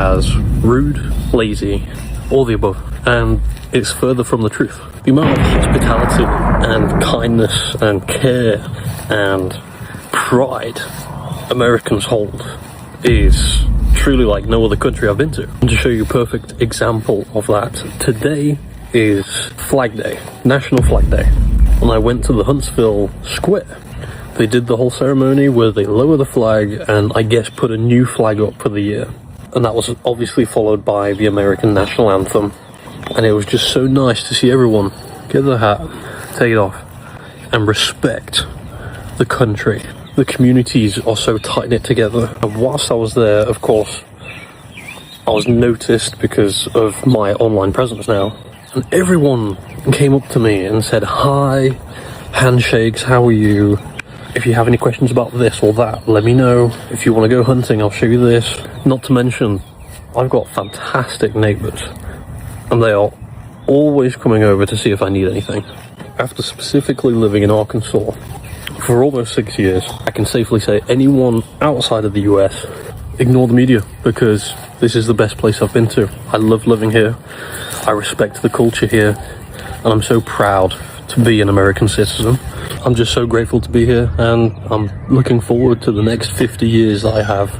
as rude, lazy, all the above, and it's further from the truth. The amount of hospitality and kindness and care and pride Americans hold is truly like no other country I've been to. And to show you a perfect example of that, today is Flag Day, National Flag Day, and I went to the Huntsville Square. They did the whole ceremony where they lower the flag and I guess put a new flag up for the year, and that was obviously followed by the American national anthem. And it was just so nice to see everyone get their hat, take it off, and respect the country. The communities are so tight-knit together. And whilst I was there, of course, I was noticed because of my online presence now. And everyone came up to me and said, hi, handshakes, how are you? If you have any questions about this or that, let me know. If you want to go hunting, I'll show you this. Not to mention, I've got fantastic neighbours, and they are always coming over to see if I need anything. After specifically living in Arkansas for almost 6 years, I can safely say anyone outside of the US, ignore the media, because this is the best place I've been to. I love living here. I respect the culture here, and I'm so proud to be an American citizen. I'm just so grateful to be here, and I'm looking forward to the next 50 years that I have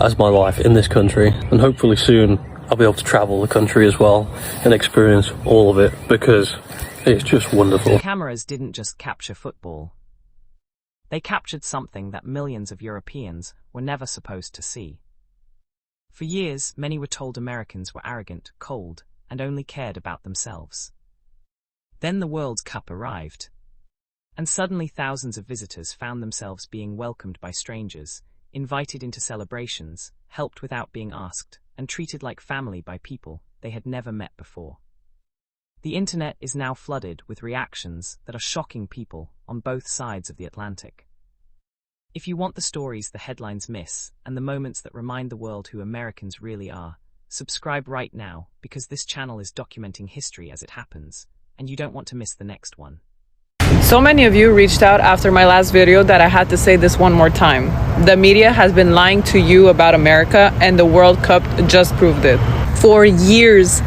as my life in this country, and hopefully soon I'll be able to travel the country as well and experience all of it, because it's just wonderful. Cameras didn't just capture football. They captured something that millions of Europeans were never supposed to see. For years, many were told Americans were arrogant, cold, and only cared about themselves. Then the World Cup arrived, and suddenly thousands of visitors found themselves being welcomed by strangers, invited into celebrations, helped without being asked, and treated like family by people they had never met before. The internet is now flooded with reactions that are shocking people on both sides of the Atlantic. If you want the stories the headlines miss and the moments that remind the world who Americans really are, subscribe right now, because this channel is documenting history as it happens, and you don't want to miss the next one. So many of you reached out after my last video that I had to say this one more time. The media has been lying to you about America, and the World Cup just proved it. For years,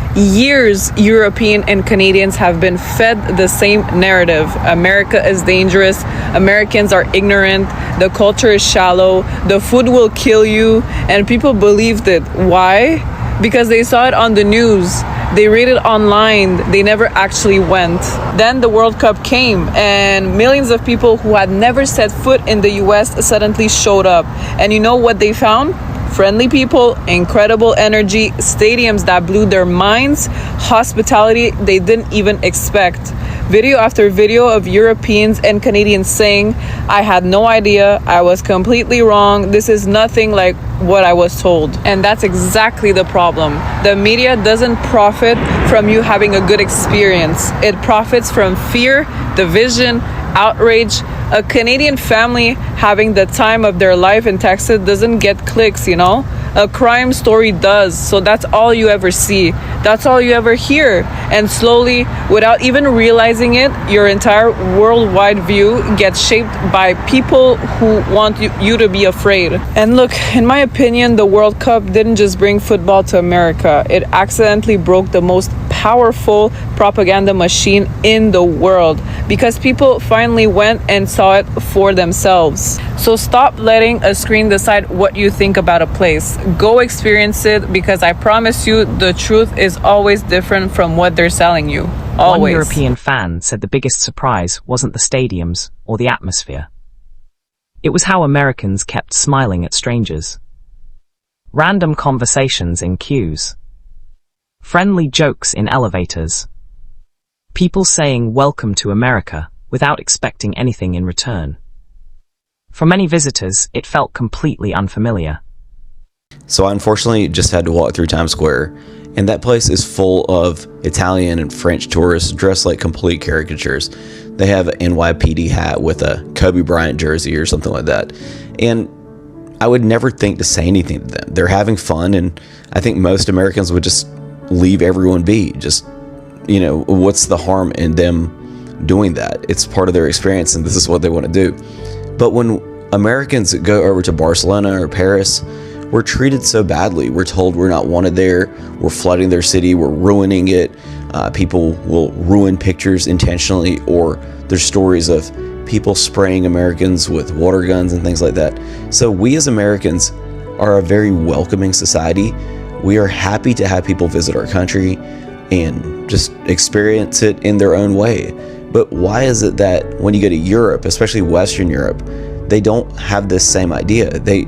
European and Canadians have been fed the same narrative. America is dangerous, Americans are ignorant, the culture is shallow, the food will kill you, and people believed it. Why? Because they saw it on the news. They read it online, they never actually went. Then the World Cup came, and millions of people who had never set foot in the US suddenly showed up. And you know what they found? Friendly people, incredible energy, stadiums that blew their minds, hospitality they didn't even expect. Video after video of Europeans and Canadians saying, I had no idea, I was completely wrong, this is nothing like what I was told. And that's exactly the problem. The media doesn't profit from you having a good experience. It profits from fear, division, outrage. A Canadian family having the time of their life in Texas doesn't get clicks, you know? A crime story does. So that's all you ever see. That's all you ever hear. And slowly, without even realizing it, your entire worldwide view gets shaped by people who want you to be afraid. And look, in my opinion, the World Cup didn't just bring football to America. It accidentally broke the most powerful propaganda machine in the world, because people finally went and saw it for themselves. So stop letting a screen decide what you think about a place. Go experience it, because I promise you the truth is always different from what they're selling you. Always. One European fan said the biggest surprise wasn't the stadiums or the atmosphere. It was how Americans kept smiling at strangers. Random conversations in queues. Friendly jokes in elevators. People saying welcome to America without expecting anything in return. For many visitors, it felt completely unfamiliar. So I unfortunately just had to walk through Times Square, and that place is full of Italian and French tourists dressed like complete caricatures. They have an NYPD hat with a Kobe Bryant jersey or something like that. And I would never think to say anything to them. They're having fun, and I think most Americans would just leave everyone be. Just, you know, what's the harm in them doing that? It's part of their experience, and this is what they want to do. But when Americans go over to Barcelona or Paris, we're treated so badly. We're told we're not wanted there, we're flooding their city, we're ruining it. People will ruin pictures intentionally, or there's stories of people spraying Americans with water guns and things like that. So we as Americans are a very welcoming society. We are happy to have people visit our country and just experience it in their own way. But why is it that when you go to Europe, especially Western Europe, they don't have this same idea? They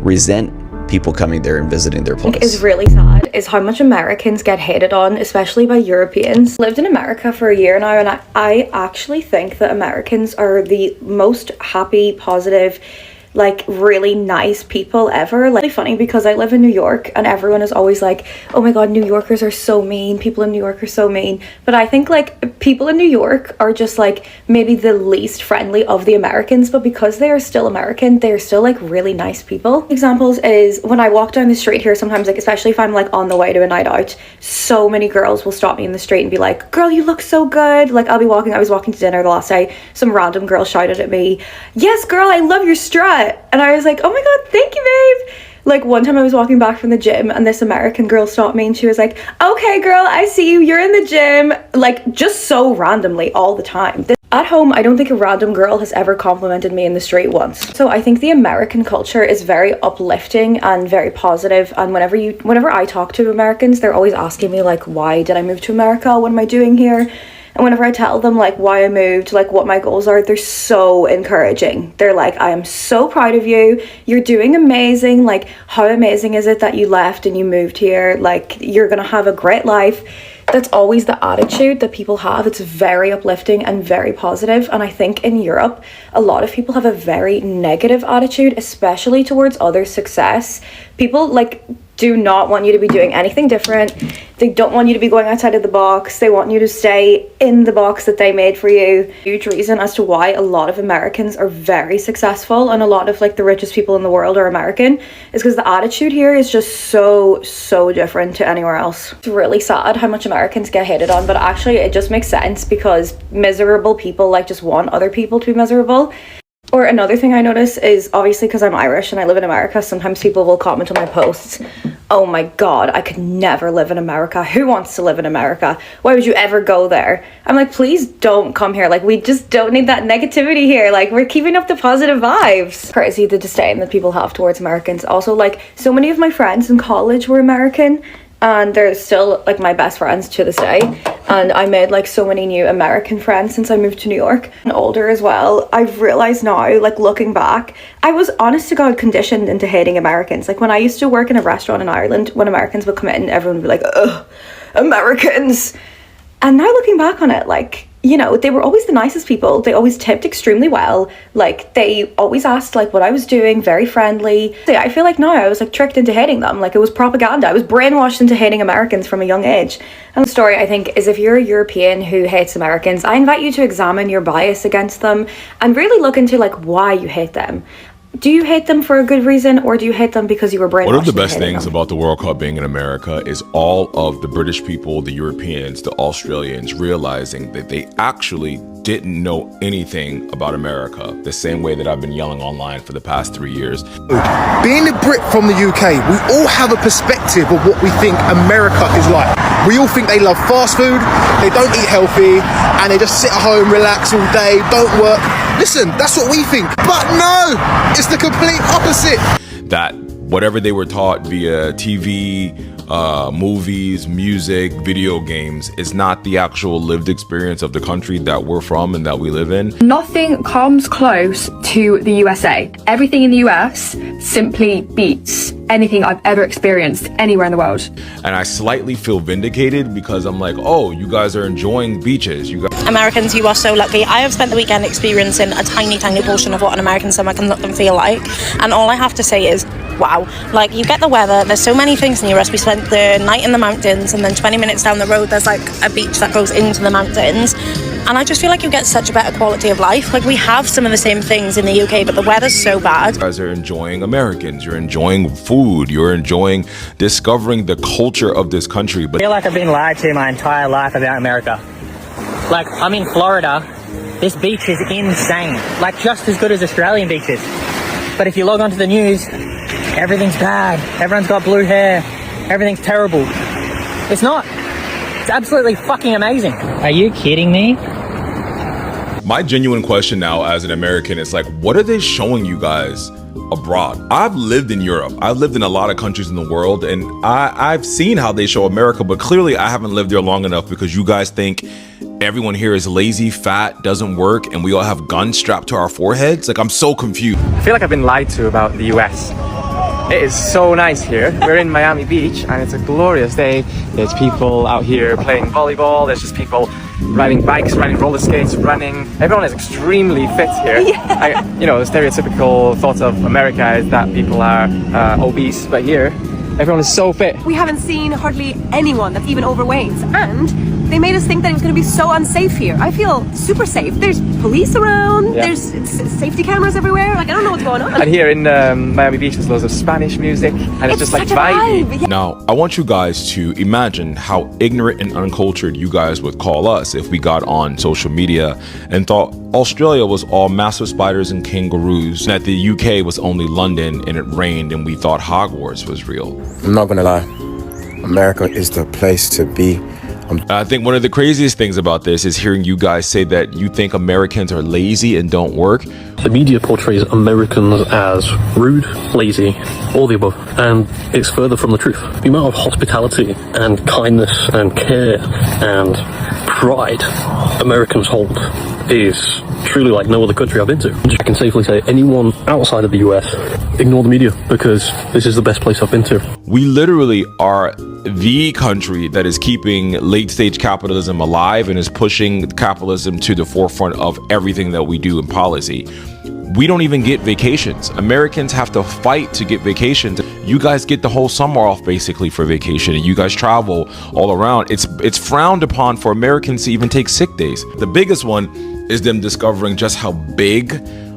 resent people coming there and visiting their place. Is really sad is how much Americans get hated on, especially by Europeans. Lived in America for a year now, and I actually think that Americans are the most happy, positive, like really nice people ever. Like, really funny because I live in New York and everyone is always like, oh my god, New Yorkers are so mean, people in New York are so mean. But I think like people in New York are just like maybe the least friendly of the Americans, but because they are still American, they are still like really nice people. Examples is when I walk down the street here sometimes, like especially if I'm like on the way to a night out, so many girls will stop me in the street and be like, girl, you look so good. Like I was walking to dinner the last day, some random girl shouted at me, yes girl, I love your strut. And I was like, oh my god, thank you, babe. Like one time I was walking back from the gym and this American girl stopped me and she was like, okay girl, I see you, you're in the gym. Like just so randomly all the time. At home, I don't think a random girl has ever complimented me in the street once. So I think the American culture is very uplifting and very positive. And whenever I talk to Americans, they're always asking me like, why did I move to America? What am I doing here? And whenever I tell them like why I moved, like what my goals are, they're so encouraging. They're like, I am so proud of you. You're doing amazing. Like, how amazing is it that you left and you moved here? Like, you're gonna have a great life. That's always the attitude that people have. It's very uplifting and very positive. And I think in Europe, a lot of people have a very negative attitude, especially towards others' success. People like do not want you to be doing anything different. They don't want you to be going outside of the box. They want you to stay in the box that they made for you. Huge reason as to why a lot of Americans are very successful and a lot of like the richest people in the world are American is because the attitude here is just so different to anywhere else. It's really sad how much Americans get hated on, but actually it just makes sense because miserable people like just want other people to be miserable. Or another thing I notice is obviously because I'm Irish and I live in America, sometimes people will comment on my posts, oh my god, I could never live in America. Who wants to live in America? Why would you ever go there? I'm like, please don't come here. Like, we just don't need that negativity here. Like, we're keeping up the positive vibes. Crazy the disdain that people have towards Americans. Also, like, so many of my friends in college were American. And they're still like my best friends to this day, and I made like so many new American friends since I moved to New York. And older as well, I've realized now, like looking back, I was honest to god conditioned into hating Americans. Like when I used to work in a restaurant in Ireland, when Americans would come in, everyone would be like, ugh, Americans. And now looking back on it, like, you know, they were always the nicest people. They always tipped extremely well. Like, they always asked, like, what I was doing, very friendly. So, yeah, I feel like now I was, like, tricked into hating them. Like, it was propaganda. I was brainwashed into hating Americans from a young age. And the story, I think, is if you're a European who hates Americans, I invite you to examine your bias against them and really look into, like, why you hate them. Do you hate them for a good reason, or do you hate them because you were brainwashed? One of the best things about the World Cup being in America is all of the British people, the Europeans, the Australians realizing that they actually didn't know anything about America, the same way that I've been yelling online for the past 3 years. Being a Brit from the UK, we all have a perspective of what we think America is like. We all think they love fast food, they don't eat healthy, and they just sit at home, relax all day, don't work. Listen, that's what we think. But no, it's the complete opposite. That whatever they were taught via TV, movies, music, video games is not the actual lived experience of the country that we're from and that we live in. Nothing comes close to the USA. Everything in the US simply beats anything I've ever experienced anywhere in the world. And I slightly feel vindicated because I'm like, oh, you guys are enjoying beaches. You guys. Americans, you are so lucky. I have spent the weekend experiencing a tiny portion of what an American summer can look and feel like. And all I have to say is, wow. Like, you get the weather, there's so many things near us. We spent the night in the mountains, and then 20 minutes down the road, there's like a beach that goes into the mountains. And I just feel like you get such a better quality of life. Like, we have some of the same things in the UK, but the weather's so bad. You guys are enjoying Americans, you're enjoying food, you're enjoying discovering the culture of this country. But I feel like I've been lied to my entire life about America. Like, I'm in Florida, this beach is insane. Like, just as good as Australian beaches. But if you log onto the news, everything's bad, everyone's got blue hair, everything's terrible. It's not. It's absolutely fucking amazing. Are you kidding me? My genuine question now as an American is like, what are they showing you guys abroad? I've lived in Europe. I've lived in a lot of countries in the world, and I've seen how they show America, but clearly I haven't lived there long enough because you guys think everyone here is lazy, fat, doesn't work, and we all have guns strapped to our foreheads. Like, I'm so confused. I feel like I've been lied to about the US. It is so nice here. We're in Miami Beach and it's a glorious day. There's people out here playing volleyball. There's just people riding bikes, riding roller skates, running. Everyone is extremely fit here. Yeah. You know, the stereotypical thought of America is that people are obese, but here, everyone is so fit. We haven't seen hardly anyone that's even overweight, and they made us think that it was going to be so unsafe here. I feel super safe. There's police around, there's safety cameras everywhere. Like, I don't know what's going on. And here in Miami Beach, there's loads of Spanish music, and it's just like vibey. Now, I want you guys to imagine how ignorant and uncultured you guys would call us if we got on social media and thought Australia was all massive spiders and kangaroos, and that the UK was only London and it rained and we thought Hogwarts was real. I'm not gonna lie, America is the place to be. I think one of the craziest things about this is hearing you guys say that you think Americans are lazy and don't work. The media portrays Americans as rude, lazy, all the above, and it's further from the truth. The amount of hospitality and kindness and care and pride Americans hold is truly like no other country I've been to. I can safely say anyone outside of the US, ignore the media, because this is the best place I've been to. We literally are the country that is keeping late stage capitalism alive and is pushing capitalism to the forefront of everything that we do in policy. We don't even get vacations. Americans have to fight to get vacations. You guys get the whole summer off basically for vacation, and you guys travel all around. It's frowned upon for Americans to even take sick days. The biggest one is them discovering just how big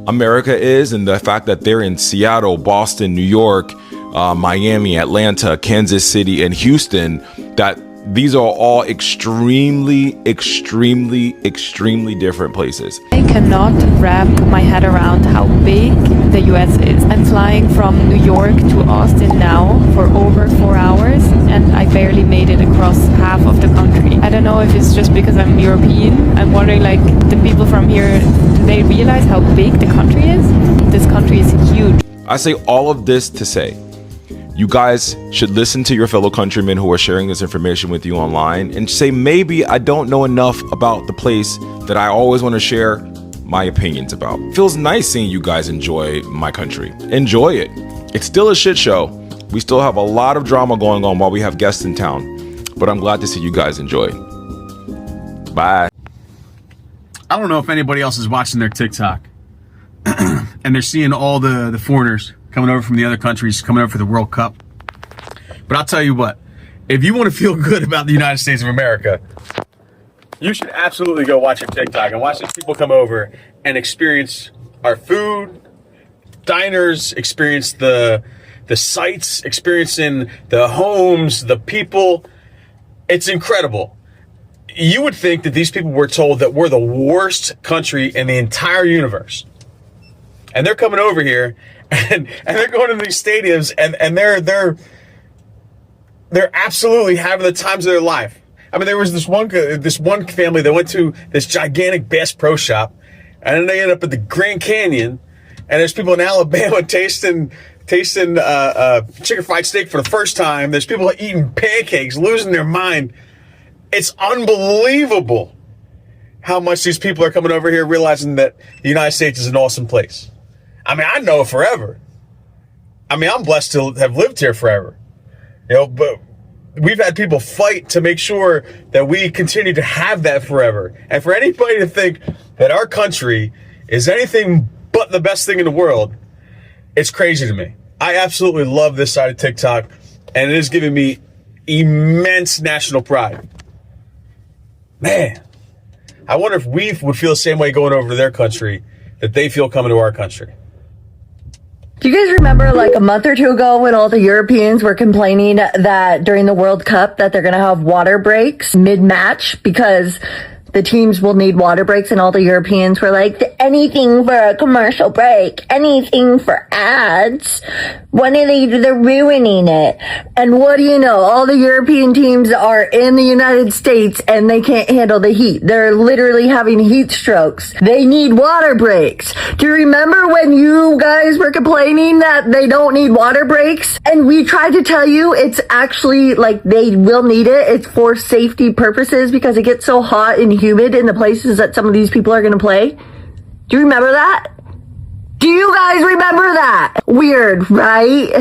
America is, and the fact that they're in Seattle, Boston, New York, Miami, Atlanta, Kansas City, and Houston, that these are all extremely different places. I cannot wrap my head around how big the US is. I'm flying from New York to Austin now for over 4 hours, and I barely made it across half of the country. I don't know if it's just because I'm European. I'm wondering, like, the people from here, do they realize how big the country is? This country is huge. I say all of this to say, you guys should listen to your fellow countrymen who are sharing this information with you online and say, maybe I don't know enough about the place that I always want to share my opinions about. It feels nice seeing you guys enjoy my country. Enjoy it. It's still a shit show. We still have a lot of drama going on while we have guests in town, but I'm glad to see you guys enjoy. Bye. I don't know if anybody else is watching their TikTok and they're seeing all the foreigners coming over from the other countries, coming over for the World Cup. But I'll tell you what, if you want to feel good about the United States of America, you should absolutely go watch your TikTok and watch these people come over and experience our food, diners, experience the sights, experiencing the homes, the people. It's incredible. You would think that these people were told that we're the worst country in the entire universe. And they're coming over here and they're going to these stadiums and they're absolutely having the times of their life. I mean, there was this one family that went to this gigantic Bass Pro Shop, and then they end up at the Grand Canyon, and there's people in Alabama tasting chicken fried steak for the first time. There's people eating pancakes, losing their mind. It's unbelievable how much these people are coming over here realizing that the United States is an awesome place. I mean, I know it forever. I mean, I'm blessed to have lived here forever. You know, but we've had people fight to make sure that we continue to have that forever. And for anybody to think that our country is anything but the best thing in the world, it's crazy to me. I absolutely love this side of TikTok, and it is giving me immense national pride. Man, I wonder if we would feel the same way going over to their country that they feel coming to our country. Do you guys remember like a month or two ago when all the Europeans were complaining that during the World Cup that they're going to have water breaks mid-match because the teams will need water breaks, and all the Europeans were like, anything for a commercial break, anything for ads. When are they're ruining it? And what do you know? All the European teams are in the United States and they can't handle the heat. They're literally having heat strokes. They need water breaks. Do you remember when you guys were complaining that they don't need water breaks? And we tried to tell you it's actually like they will need it. It's for safety purposes because it gets so hot and humid in the places that some of these people are going to play. Do you remember that? Do you guys remember that? Weird, right?